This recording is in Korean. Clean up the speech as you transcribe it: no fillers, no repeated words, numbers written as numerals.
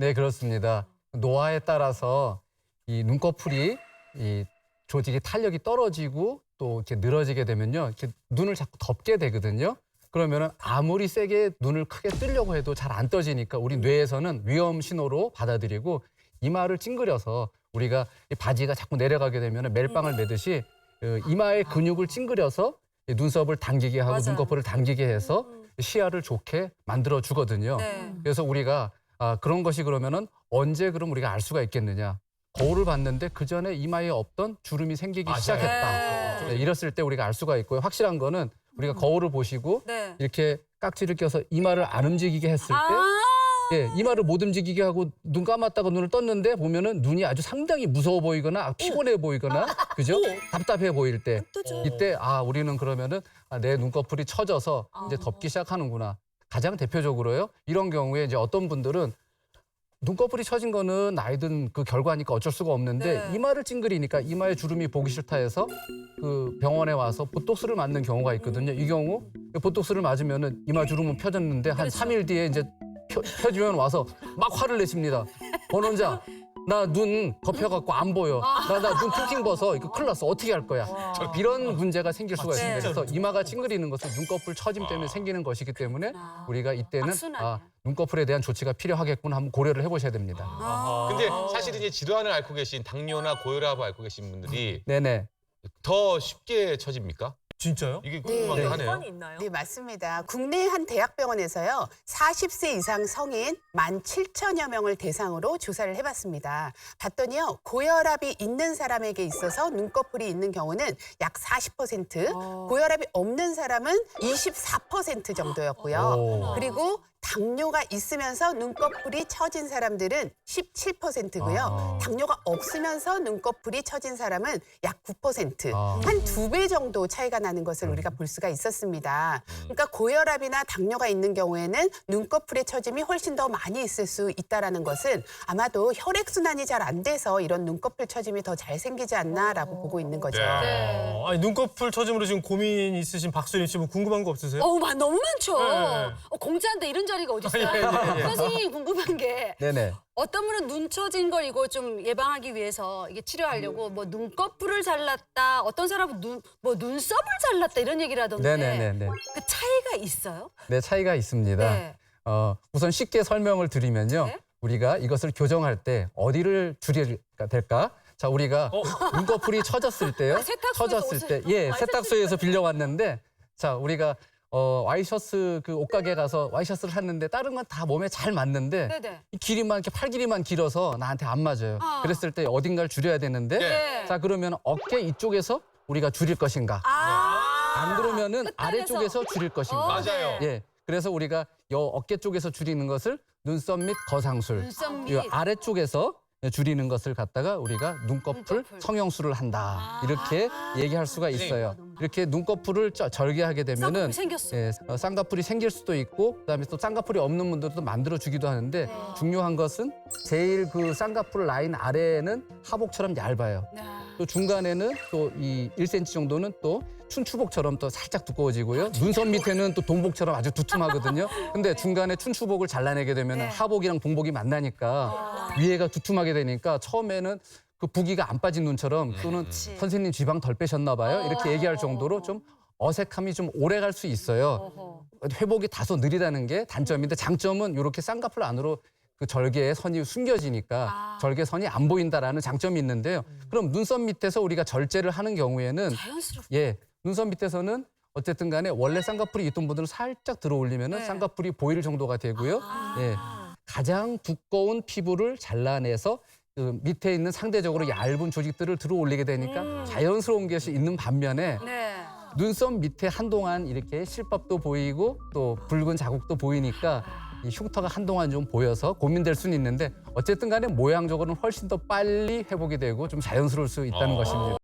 네, 그렇습니다. 노화에 따라서 이 눈꺼풀이 이 조직의 탄력이 떨어지고 또 이렇게 늘어지게 되면요, 이렇게 눈을 자꾸 덮게 되거든요. 그러면은 아무리 세게 눈을 크게 뜨려고 해도 잘 안 떠지니까 우리 뇌에서는 위험 신호로 받아들이고 이마를 찡그려서 우리가 이 바지가 자꾸 내려가게 되면은 멜빵을 매듯이 이마의 근육을 찡그려서 이 눈썹을 당기게 하고 맞아요. 눈꺼풀을 당기게 해서 시야를 좋게 만들어 주거든요. 네. 그래서 우리가 그런 것이 그러면은 언제 그럼 우리가 알 수가 있겠느냐? 거울을 봤는데 그 전에 이마에 없던 주름이 생기기 맞아요. 시작했다. 네, 이랬을 때 우리가 알 수가 있고요. 확실한 거는 우리가 거울을 보시고 네. 이렇게 깍지를 껴서 이마를 안 움직이게 했을 때, 예, 이마를 못 움직이게 하고 눈 감았다가 눈을 떴는데 보면은 눈이 아주 상당히 무서워 보이거나 피곤해 보이거나, 그죠? 답답해 보일 때, 이때 우리는 그러면은 내 눈꺼풀이 처져서 이제 덮기 시작하는구나. 가장 대표적으로요. 이런 경우에 이제 어떤 분들은 눈꺼풀이 처진 거는 나이든 그 결과니까 어쩔 수가 없는데 네. 이마를 찡그리니까 이마에 주름이 보기 싫다 해서 그 병원에 와서 보톡스를 맞는 경우가 있거든요. 이 경우 보톡스를 맞으면은 이마 주름은 펴졌는데 한 3일 뒤에 이제 펴지면 와서 막 화를 내십니다. 원원장, 나 눈 덮여갖고 안 보여. 나 눈 퉁퉁 벗어. 이거 큰일 났어. 어떻게 할 거야? 이런 문제가 생길 수가 있습니다. 네. 그래서 이마가 찡그리는 것은 눈꺼풀 처짐 때문에 생기는 것이기 때문에 우리가 이때는 악순환이야. 눈꺼풀에 대한 조치가 필요하겠구나 한번 고려를 해보셔야 됩니다. 근데 사실 이제 질환을 앓고 계신 당뇨나 고혈압을 앓고 계신 분들이 네네. 더 쉽게 처집니까? 진짜요? 이게 궁금하긴 하네요. 네, 맞습니다. 국내 한 대학병원에서요, 40세 이상 성인 17,000여 명을 대상으로 조사를 해봤습니다. 봤더니요, 고혈압이 있는 사람에게 있어서 눈꺼풀이 있는 경우는 약 40%, 고혈압이 없는 사람은 24% 정도였고요. 오. 그리고 당뇨가 있으면서 눈꺼풀이 처진 사람들은 17%고요. 당뇨가 없으면서 눈꺼풀이 처진 사람은 약 9%, 한 2배 정도 차이가 나는 것을 우리가 볼 수가 있었습니다. 그러니까 고혈압이나 당뇨가 있는 경우에는 눈꺼풀의 처짐이 훨씬 더 많이 있을 수 있다는 것은 아마도 혈액순환이 잘 안 돼서 이런 눈꺼풀 처짐이 더 잘 생기지 않나라고 보고 있는 거죠. 네. 아니 눈꺼풀 처짐으로 지금 고민 있으신 박수림 씨 뭐 궁금한 거 없으세요? 너무 많죠. 네. 공짜인데 이런 자리가 어디 있어요? 예. 선생님 궁금한 게 네네. 어떤 분은 눈 처진 걸 이거 좀 예방하기 위해서 이게 치료하려고 뭐 눈꺼풀을 잘랐다, 어떤 사람은 눈썹을 잘랐다 이런 얘기를 하던데 네네네네. 그 차이가 있어요? 네, 차이가 있습니다. 네. 우선 쉽게 설명을 드리면요. 네. 우리가 이것을 교정할 때 어디를 줄여야 될까? 자, 우리가 눈꺼풀이 처졌을 때요. 세탁소에서 처졌을 때, 예, 세탁소에서 빌려왔는데, 자, 우리가 와이셔츠 그 옷가게 가서 와이셔츠를 샀는데 다른 건 다 몸에 잘 맞는데 네네. 이 길이만 이렇게 팔 길이만 길어서 나한테 안 맞아요. 그랬을 때 어딘가를 줄여야 되는데, 네. 자, 그러면 어깨 이쪽에서 우리가 줄일 것인가? 안 그러면은 끝단에서. 아래쪽에서 줄일 것인가? 맞아요. 예. 그래서 우리가 요 어깨 쪽에서 줄이는 것을 눈썹 및 거상술, 눈썹 및. 요 아래쪽에서 줄이는 것을 갖다가 우리가 눈꺼풀 성형술을 한다. 이렇게 얘기할 수가 있어요. 이렇게 눈꺼풀을 절개하게 되면은 쌍꺼풀이 생겼어. 예, 쌍꺼풀이 생길 수도 있고 그다음에 또 쌍꺼풀이 없는 분들도 만들어 주기도 하는데 중요한 것은 제일 그 쌍꺼풀 라인 아래에는 하복처럼 얇아요. 또 중간에는 또 이 1cm 정도는 또 춘추복처럼 또 살짝 두꺼워지고요. 눈썹 밑에는 또 동복처럼 아주 두툼하거든요. 근데 중간에 춘추복을 잘라내게 되면 하복이랑 동복이 만나니까 위에가 두툼하게 되니까 처음에는 그 부기가 안 빠진 눈처럼 또는 선생님 지방 덜 빼셨나 봐요. 이렇게 얘기할 정도로 좀 어색함이 좀 오래 갈 수 있어요. 회복이 다소 느리다는 게 단점인데 장점은 이렇게 쌍꺼풀 안으로 그 절개의 선이 숨겨지니까 절개선이 안 보인다라는 장점이 있는데요. 그럼 눈썹 밑에서 우리가 절제를 하는 경우에는 자연스럽게. 눈썹 밑에서는 어쨌든 간에 원래 쌍꺼풀이 있던 분들은 살짝 들어 올리면은 쌍꺼풀이 보일 정도가 되고요. 예. 가장 두꺼운 피부를 잘라내서 그 밑에 있는 상대적으로 얇은 조직들을 들어 올리게 되니까 자연스러운 것이 있는 반면에 네. 눈썹 밑에 한동안 이렇게 실밥도 보이고 또 붉은 자국도 보이니까 이 흉터가 한동안 좀 보여서 고민될 수는 있는데 어쨌든 간에 모양적으로는 훨씬 더 빨리 회복이 되고 좀 자연스러울 수 있다는 것입니다.